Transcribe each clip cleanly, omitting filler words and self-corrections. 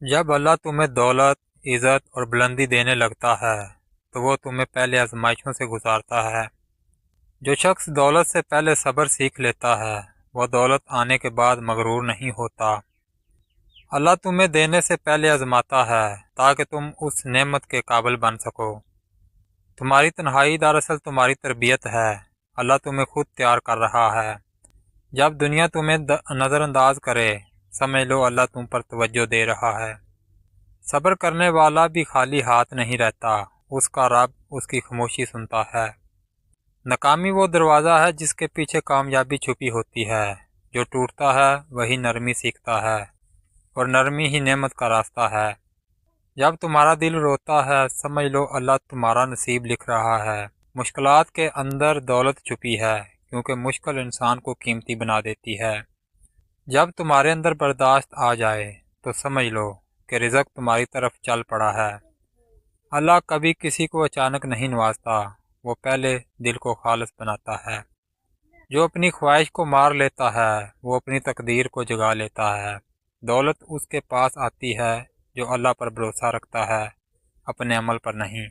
جب اللہ تمہیں دولت، عزت اور بلندی دینے لگتا ہے تو وہ تمہیں پہلے آزمائشوں سے گزارتا ہے۔ جو شخص دولت سے پہلے صبر سیکھ لیتا ہے وہ دولت آنے کے بعد مغرور نہیں ہوتا۔ اللہ تمہیں دینے سے پہلے آزماتا ہے تاکہ تم اس نعمت کے قابل بن سکو۔ تمہاری تنہائی دراصل تمہاری تربیت ہے۔ اللہ تمہیں خود تیار کر رہا ہے۔ جب دنیا تمہیں نظر انداز کرے سمجھ لو اللہ تم پر توجہ دے رہا ہے۔ صبر کرنے والا بھی خالی ہاتھ نہیں رہتا، اس کا رب اس کی خاموشی سنتا ہے۔ ناکامی وہ دروازہ ہے جس کے پیچھے کامیابی چھپی ہوتی ہے۔ جو ٹوٹتا ہے وہی نرمی سیکھتا ہے اور نرمی ہی نعمت کا راستہ ہے۔ جب تمہارا دل روتا ہے سمجھ لو اللہ تمہارا نصیب لکھ رہا ہے۔ مشکلات کے اندر دولت چھپی ہے کیونکہ مشکل انسان کو قیمتی بنا دیتی ہے۔ جب تمہارے اندر برداشت آ جائے تو سمجھ لو کہ رزق تمہاری طرف چل پڑا ہے۔ اللہ کبھی کسی کو اچانک نہیں نوازتا، وہ پہلے دل کو خالص بناتا ہے۔ جو اپنی خواہش کو مار لیتا ہے وہ اپنی تقدیر کو جگا لیتا ہے۔ دولت اس کے پاس آتی ہے جو اللہ پر بھروسہ رکھتا ہے، اپنے عمل پر نہیں۔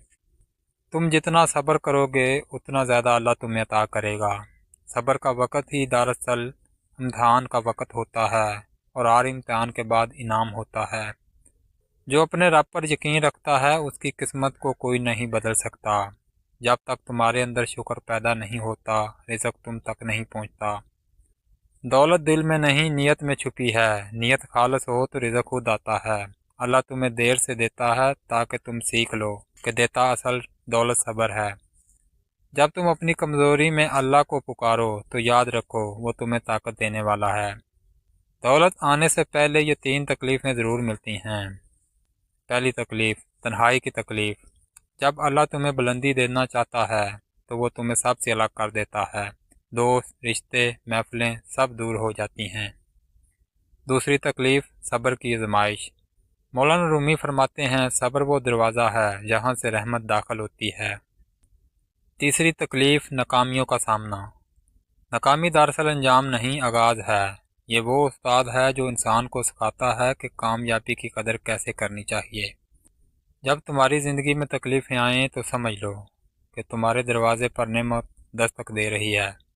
تم جتنا صبر کرو گے اتنا زیادہ اللہ تمہیں عطا کرے گا۔ صبر کا وقت ہی دراصل امتحان کا وقت ہوتا ہے اور ہر امتحان کے بعد انعام ہوتا ہے۔ جو اپنے رب پر یقین رکھتا ہے اس کی قسمت کو کوئی نہیں بدل سکتا۔ جب تک تمہارے اندر شکر پیدا نہیں ہوتا رزق تم تک نہیں پہنچتا۔ دولت دل میں نہیں نیت میں چھپی ہے، نیت خالص ہو تو رزق خود آتا ہے۔ اللہ تمہیں دیر سے دیتا ہے تاکہ تم سیکھ لو کہ دیتا اصل دولت صبر ہے۔ جب تم اپنی کمزوری میں اللہ کو پکارو تو یاد رکھو وہ تمہیں طاقت دینے والا ہے۔ دولت آنے سے پہلے یہ 3 تکلیفیں ضرور ملتی ہیں۔ پہلی تکلیف تنہائی کی تکلیف۔ جب اللہ تمہیں بلندی دینا چاہتا ہے تو وہ تمہیں سب سے الگ کر دیتا ہے۔ دوست، رشتے، محفلیں سب دور ہو جاتی ہیں۔ دوسری تکلیف صبر کی آزمائش۔ مولانا رومی فرماتے ہیں صبر وہ دروازہ ہے جہاں سے رحمت داخل ہوتی ہے۔ تیسری تکلیف ناکامیوں کا سامنا۔ ناکامی دراصل انجام نہیں آغاز ہے۔ یہ وہ استاد ہے جو انسان کو سکھاتا ہے کہ کامیابی کی قدر کیسے کرنی چاہیے۔ جب تمہاری زندگی میں تکلیفیں آئیں تو سمجھ لو کہ تمہارے دروازے پر نعمت دستک دے رہی ہے۔